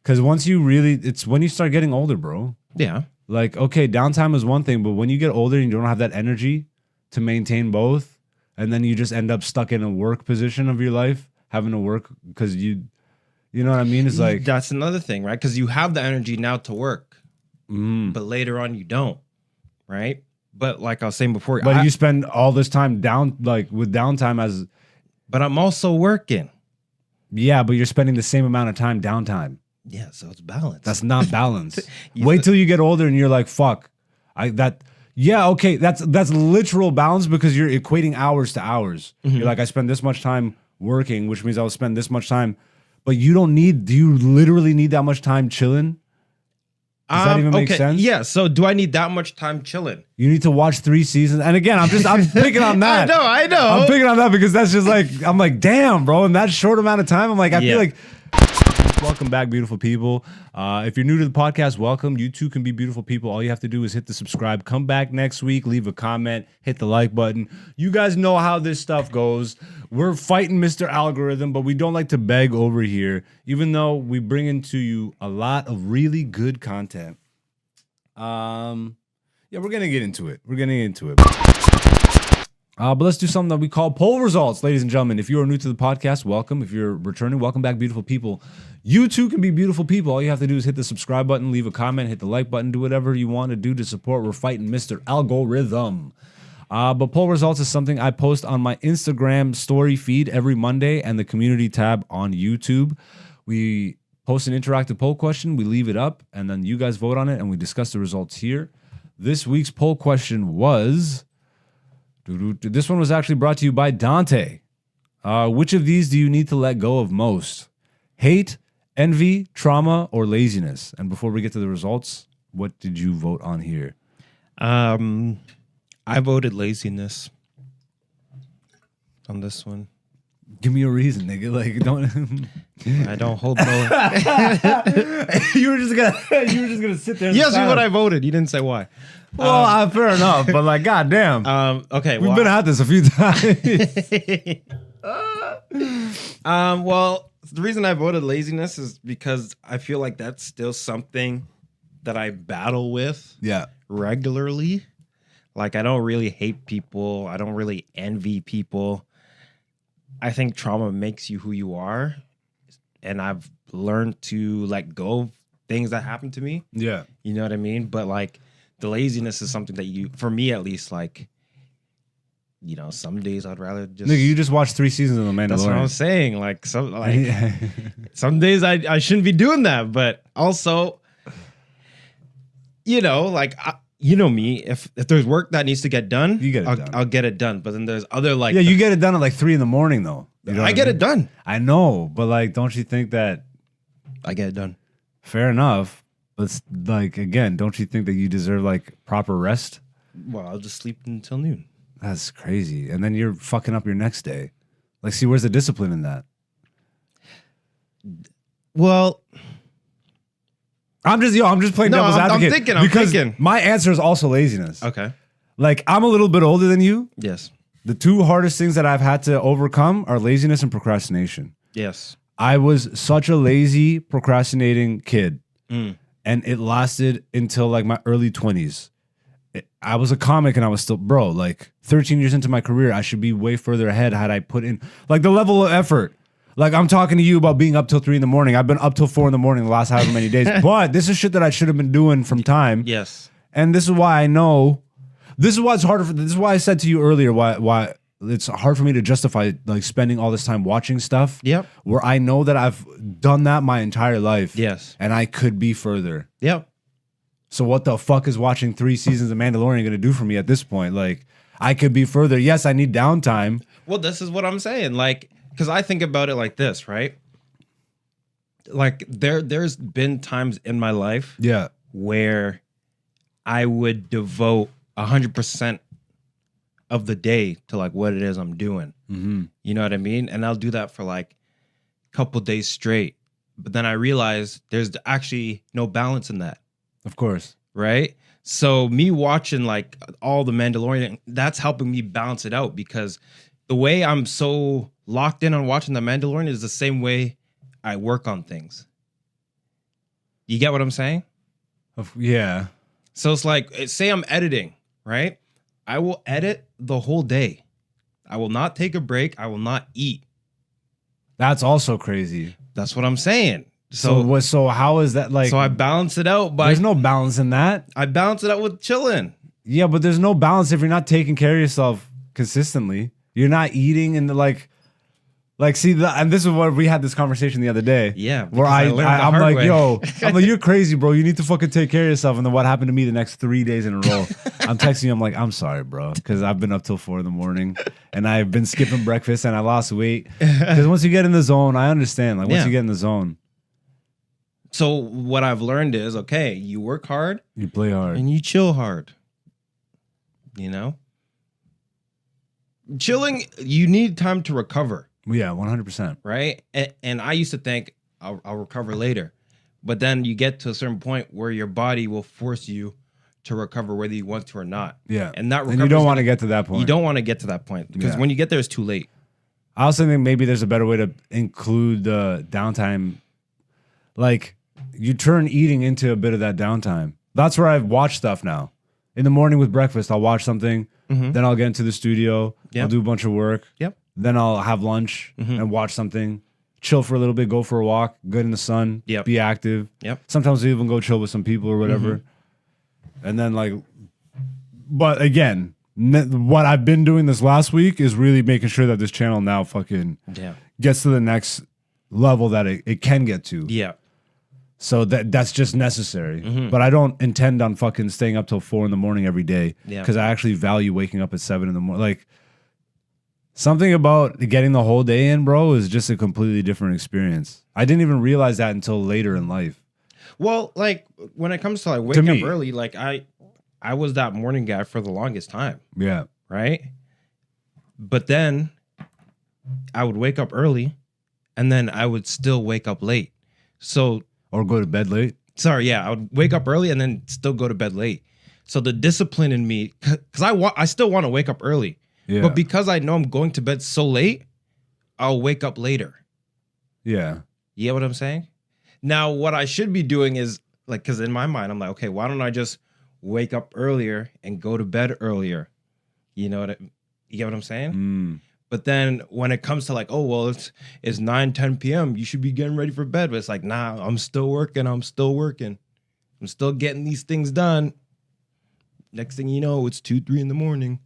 Because it's when you start getting older, bro. Yeah. Like, okay, downtime is one thing, but when you get older and you don't have that energy to maintain both, and then you just end up stuck in a work position of your life, having to work because you know what I mean? It's like that's another thing, right? Because you have the energy now to work, but later on you don't, right? But like I was saying before, but you spend all this time with downtime as. But I'm also working. Yeah, but you're spending the same amount of time downtime. Yeah, so it's balanced. That's not balance. Wait till you get older and you're like, fuck. Okay, that's literal balance because you're equating hours to hours. You're like, I spend this much time working, which means I'll spend this much time. But do you literally need that much time chilling? Does that even make sense? Yeah, so do I need that much time chilling? You need to watch 3 seasons. And again, I'm picking on that. I know. I'm picking on that because that's just like, I'm like, damn, bro, in that short amount of time, I'm like, I feel like. Welcome back, beautiful people. If you're new to the podcast, welcome. You too can be beautiful people. All you have to do is hit the subscribe. Come back next week, leave a comment, hit the like button. You guys know how this stuff goes. We're fighting Mr. Algorithm, but we don't like to beg over here, even though we bring into you a lot of really good content. Yeah, we're going to get into it. But let's do something that we call poll results, ladies and gentlemen. If you are new to the podcast, welcome. If you're returning, welcome back, beautiful people. You too can be beautiful people. All you have to do is hit the subscribe button, leave a comment, hit the like button, do whatever you want to do to support. We're fighting Mr. Algorithm. But poll results is something I post on my Instagram story feed every Monday and the community tab on YouTube. We post an interactive poll question, we leave it up, and then you guys vote on it, and we discuss the results here. This week's poll question was... This one was actually brought to you by Dante. Which of these do you need to let go of most? Hate, envy, trauma, or laziness? And before we get to the results, what did you vote on here? I voted laziness on this one. Give me a reason, nigga. Like, don't. I don't hold no. you were just gonna sit there. Yes, you what I voted. You didn't say why. Well, fair enough, but like, goddamn. Okay, we've been at this a few times. Well, the reason I voted laziness is because I feel like that's still something that I battle with. Yeah, regularly. Like, I don't really hate people. I don't really envy people. I think trauma makes you who you are, and I've learned to let go of things that happened to me. Yeah, you know what I mean. But like, the laziness is something that for me at least, like, you know, some days I'd rather just. Nigga, you just watched 3 seasons of The Mandalorian. That's what I'm saying. Like, some days I shouldn't be doing that, but also, you know, like. You know me. If there's work that needs to get done, you get it done. I'll get it done. But then there's other like you get it done at like 3 a.m. though. You know I get it done. I know, but like, don't you think that I get it done? Fair enough, but like again, don't you think that you deserve like proper rest? Well, I'll just sleep until noon. That's crazy, and then you're fucking up your next day. Like, see, where's the discipline in that? Well. I'm just playing devil's advocate. I'm thinking. My answer is also laziness. Okay. Like, I'm a little bit older than you. Yes. The 2 hardest things that I've had to overcome are laziness and procrastination. Yes. I was such a lazy, procrastinating kid. And it lasted until like my early 20s. I was a comic and I was still, bro, like 13 years into my career, I should be way further ahead had I put in like the level of effort. Like, I'm talking to you about being up till 3 a.m. I've been up till 4 a.m. the last however many days. But this is shit that I should have been doing from time. Yes. And this is why I know. This is why it's harder. This is why I said to you earlier why it's hard for me to justify like spending all this time watching stuff. Yep. Where I know that I've done that my entire life. Yes. And I could be further. Yep. So what the fuck is watching 3 seasons of Mandalorian going to do for me at this point? Like, I could be further. Yes, I need downtime. Well, this is what I'm saying. Like, because I think about it like this, right? Like, there's been times in my life where I would devote 100% of the day to like what it is I'm doing. Mm-hmm. You know what I mean? And I'll do that for like a couple days straight. But then I realize there's actually no balance in that. Of course. Right? So me watching like all the Mandalorian, that's helping me balance it out, because the way I'm so locked in on watching the Mandalorian is the same way I work on things. You get what I'm saying? Yeah. So it's like, say I'm editing, right? I will edit the whole day. I will not take a break. I will not eat. That's also crazy. That's what I'm saying. So how is that like? So I balance it out by. There's no balance in that. I balance it out with chilling. Yeah, but there's no balance if you're not taking care of yourself consistently. You're not eating and see, and this is what we had this conversation the other day. Yeah, where I'm like, yo, I'm like, you're crazy, bro. You need to fucking take care of yourself. And then what happened to me the next 3 days in a row? I'm texting you. I'm like, I'm sorry, bro, because I've been up till 4 a.m. and I've been skipping breakfast and I lost weight. Because once you get in the zone, I understand. Like once you get in the zone. So what I've learned is, okay, you work hard, you play hard, and you chill hard. You know, chilling. You need time to recover. Yeah, 100%. Right. And I used to think I'll recover later. But then you get to a certain point where your body will force you to recover whether you want to or not. Yeah. And that you don't want to get to that point. You don't want to get to that point because when you get there, it's too late. I also think maybe there's a better way to include the downtime. Like you turn eating into a bit of that downtime. That's where I've watched stuff now. In the morning with breakfast, I'll watch something. Mm-hmm. Then I'll get into the studio. Yep. I'll do a bunch of work. Yep. Then I'll have lunch and watch something, chill for a little bit, go for a walk, get in the sun, be active. Yep. Sometimes we even go chill with some people or whatever. And then but again, what I've been doing this last week is really making sure that this channel now fucking gets to the next level that it can get to. Yeah. So that's just necessary. But I don't intend on fucking staying up till 4 a.m. every day. Yeah. Because I actually value waking up at 7 a.m. Like, something about getting the whole day in, bro, is just a completely different experience. I didn't even realize that until later in life. Well, like when it comes to waking up early, like I was that morning guy for the longest time. Yeah. Right. But then I would wake up early and then I would still wake up late. Or go to bed late. I would wake up early and then still go to bed late. So the discipline in me, because I still want to wake up early. Yeah. But because I know I'm going to bed so late, I'll wake up later. Yeah. You get what I'm saying? Now, what I should be doing is, because in my mind, I'm like, okay, why don't I just wake up earlier and go to bed earlier? You get what I'm saying? But then when it comes to it's 9, 10 p.m., you should be getting ready for bed. But it's like, nah, I'm still working. I'm still getting these things done. Next thing you know, it's 2, 3 in the morning.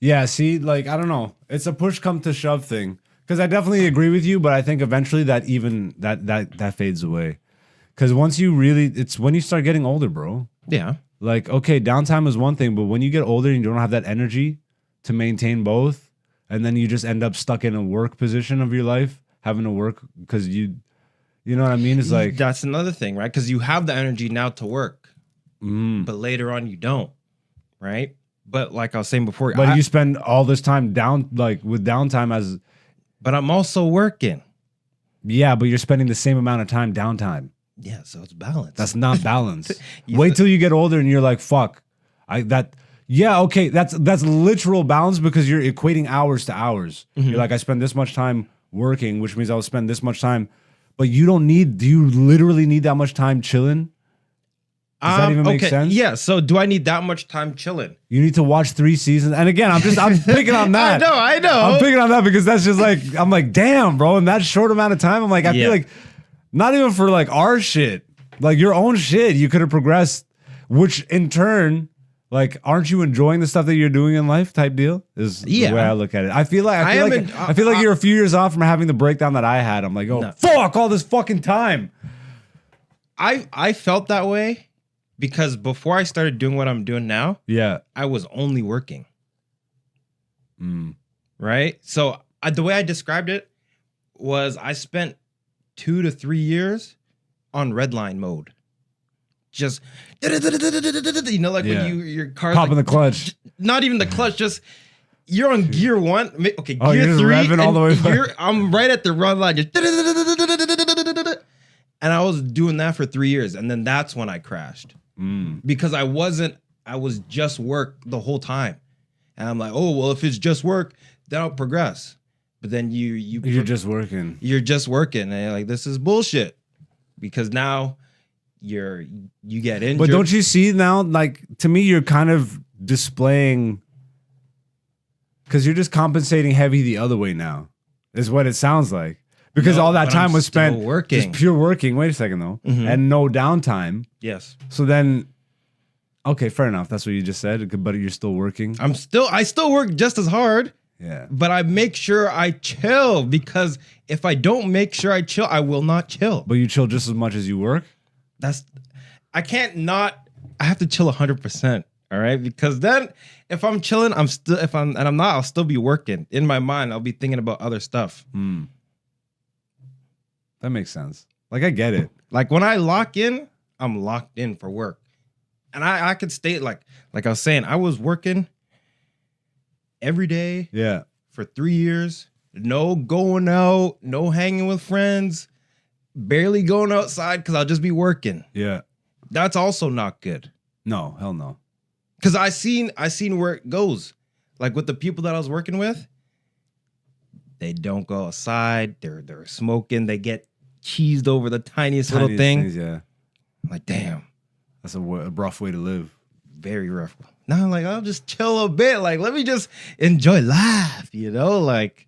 Yeah, see, I don't know. It's a push come to shove thing. Because I definitely agree with you, but I think eventually that fades away. Because it's when you start getting older, bro. Yeah. Okay, downtime is one thing, but when you get older and you don't have that energy to maintain both, and then you just end up stuck in a work position of your life, having to work because you know what I mean? It's like... That's another thing, right? Because you have the energy now to work, but later on you don't, right? But like I was saying before, you spend all this time with downtime as. But I'm also working. Yeah, but you're spending the same amount of time downtime. Yeah, so it's balanced. That's not balance. Wait till you get older and you're like, fuck. Okay, that's literal balance because you're equating hours to hours. You're like, I spend this much time working, which means I'll spend this much time. But do you literally need that much time chilling? Does that even make sense? Yeah. So do I need that much time chilling? You need to watch 3 seasons. And again, I'm picking on that. I know. I'm picking on that because that's just I'm like, damn, bro. In that short amount of time, I'm like, I feel like not even for our shit, your own shit, you could have progressed, which in turn, aren't you enjoying the stuff that you're doing in life type deal is the way I look at it. I feel like you're a few years off from having the breakdown that I had. I'm like, fuck all this fucking time. I felt that way. Because before I started doing what I'm doing now, I was only working. Right? So the way I described it was I spent 2 to 3 years on redline mode. Just, when your car's popping the clutch. Not even the clutch, just you're on gear 1. Okay, gear you're 3. Revving all the way I'm right at the run line. Just, and I was doing that for 3 years. And then that's when I crashed. Because I was just work the whole time. And I'm like, oh, well, if it's just work, then I'll progress. but then you're just working. You're just working, and you're like, this is bullshit, because now you get injured. But don't you see now? Like, to me, you're kind of displaying, because you're just compensating heavy the other way now, is what it sounds like. Because all that time was spent working, just pure working. Wait a second though, and no downtime. Yes. So then, okay, fair enough. That's what you just said. But you're still working. I still work just as hard. Yeah. But I make sure I chill, because if I don't make sure I chill, I will not chill. But you chill just as much as you work. I can't not. I have to chill 100%. All right, because then if I'm chilling, I'm not, I'll still be working. In my mind, I'll be thinking about other stuff. That makes sense. Like, I get it. Like, when I lock in, I'm locked in for work. And I could state, like I was saying, I was working every day for 3 years. No going out, no hanging with friends, barely going outside because I'll just be working. Yeah. That's also not good. No, hell no. Because I seen where it goes. Like, with the people that I was working with, they don't go outside. They're smoking. They get cheesed over the tiniest little thing. Things, yeah. I'm like, damn. That's a rough way to live. Very rough. Now I'm like, I'll just chill a bit. Like, let me just enjoy life, Like,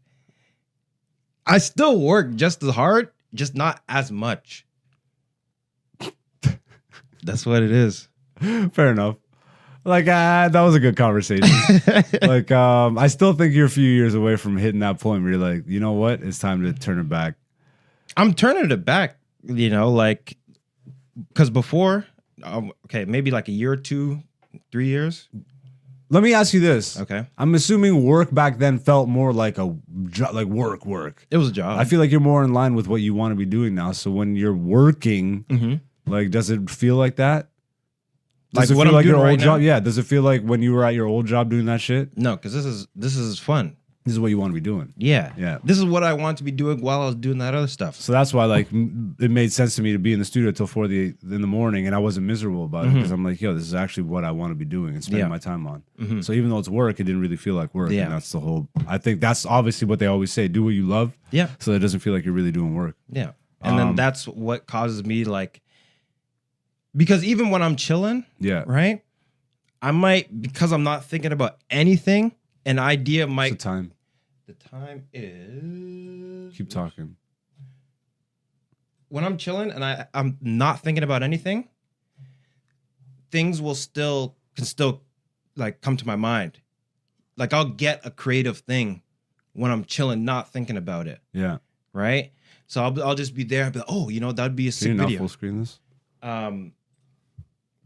I still work just as hard, just not as much. That's what it is. Fair enough. Like, that was a good conversation. Like, I still think you're a few years away from hitting that point where you're like, you know what? It's time to turn it back. I'm turning it back, like, because before, okay, maybe like a year or 2, 3 years. Let me ask you this. Okay. I'm assuming work back then felt more like a job, like work. It was a job. I feel like you're more in line with what you want to be doing now. So when you're working, like, does it feel like that? Does Like, it what feel I'm like doing your right old now? job? Yeah. Does it feel like when you were at your old job doing that shit? No, because this is fun. This is what you want to be doing. Yeah. Yeah. This is what I want to be doing while I was doing that other stuff. So that's why, like, it made sense to me to be in the studio till 4 in the morning, and I wasn't miserable about it because I'm like, yo, this is actually what I want to be doing and spending my time on. So even though it's work, it didn't really feel like work. Yeah. And that's the whole. I think that's obviously what they always say: do what you love. Yeah. So it doesn't feel like you're really doing work. Yeah. And then that's what causes me, like, because even when I'm chilling, right, I might, because I'm not thinking about anything, an idea might. What's the time? The time is. Keep talking. When I'm chilling and I'm not thinking about anything, things can still like come to my mind. Like, I'll get a creative thing when I'm chilling, not thinking about it. Yeah. Right. So I'll just be there. I'll be like, oh, that'd be a sick Can you video. not full screen this?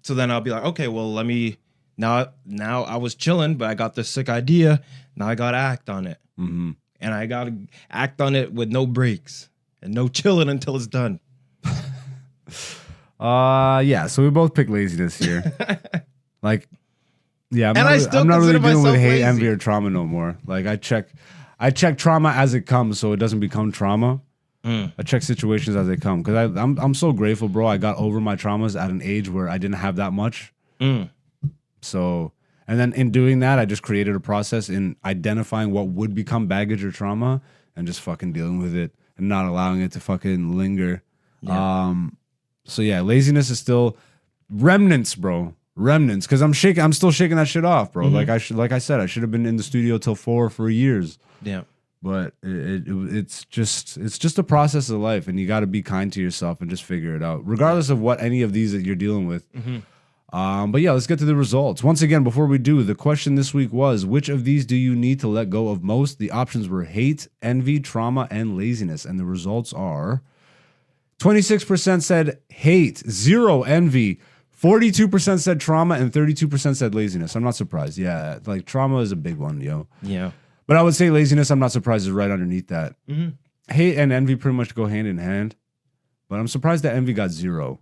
So then I'll be like, okay, well, let me. Now I was chilling, but I got this sick idea. Now I gotta act on it. And I gotta act on it with no breaks and no chilling until it's done. Yeah. So we both pick laziness here. Like, yeah. I'm not really dealing with hate, envy, or trauma no more. Like, I check trauma as it comes, so it doesn't become trauma. I check situations as they come because I'm so grateful, bro. I got over my traumas at an age where I didn't have that much. So, and then in doing that, I just created a process in identifying what would become baggage or trauma and just fucking dealing with it and not allowing it to fucking linger. Yeah. So yeah, laziness is still remnants, bro. Remnants, because I'm still shaking that shit off, bro. Like I said, I should have been in the studio till 4 for years. Yeah. But it's just a process of life, and you got to be kind to yourself and just figure it out, regardless of what any of these that you're dealing with. But yeah, let's get to the results. Once again, before we do, the question this week was, which of these do you need to let go of most? The options were hate, envy, trauma, and laziness. And the results are 26% said hate, 0 envy, 42% said trauma, and 32% said laziness. I'm not surprised. Yeah, like, trauma is a big one, yo. Yeah. But I would say laziness, I'm not surprised, is right underneath that. Hate and envy pretty much go hand in hand. But I'm surprised that envy got 0.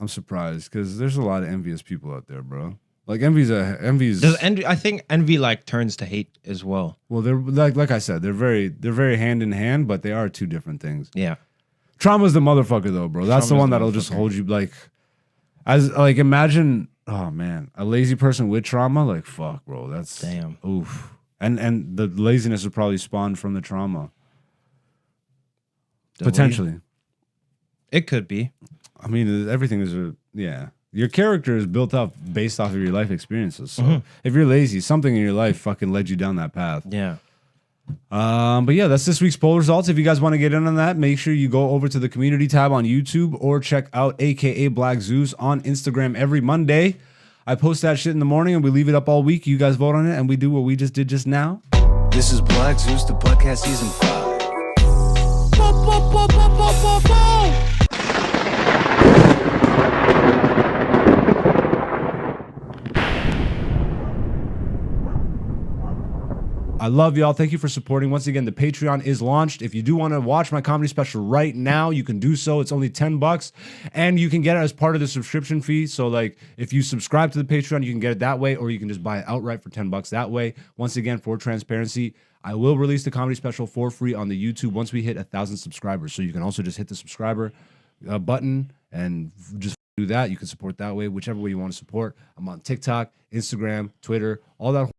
I'm surprised because there's a lot of envious people out there, bro. Like, envy's. I think envy, like, turns to hate as well. Well, they're like I said, they're very hand in hand, but they are two different things. Yeah. Trauma's the motherfucker though, bro. That's the one that'll just hold you, like, as, like, imagine, oh man, a lazy person with trauma, like, fuck, bro. That's damn. Oof. And the laziness is probably spawned from the trauma. The Potentially. It could be. I mean, everything is your character is built up based off of your life experiences. So if you're lazy, something in your life fucking led you down that path. Yeah. But yeah, that's this week's poll results. If you guys want to get in on that, make sure you go over to the community tab on YouTube or check out AKA Black Zeus on Instagram every Monday. I post that shit in the morning and we leave it up all week. You guys vote on it and we do what we just did just now. This is Black Zeus, the podcast season 5. I love y'all. Thank you for supporting. Once again, the Patreon is launched. If you do want to watch my comedy special right now, you can do so. It's only $10 and you can get it as part of the subscription fee. So like if you subscribe to the Patreon, you can get it that way, or you can just buy it outright for $10 that way. Once again, for transparency, I will release the comedy special for free on the YouTube once we hit 1,000 subscribers. So you can also just hit the subscriber button and just do that. You can support that way, whichever way you want to support. I'm on TikTok, Instagram, Twitter, all that.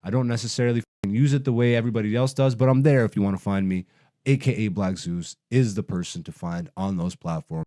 I don't necessarily use it the way everybody else does, but I'm there if you want to find me. AKA Black Zeus is the person to find on those platforms.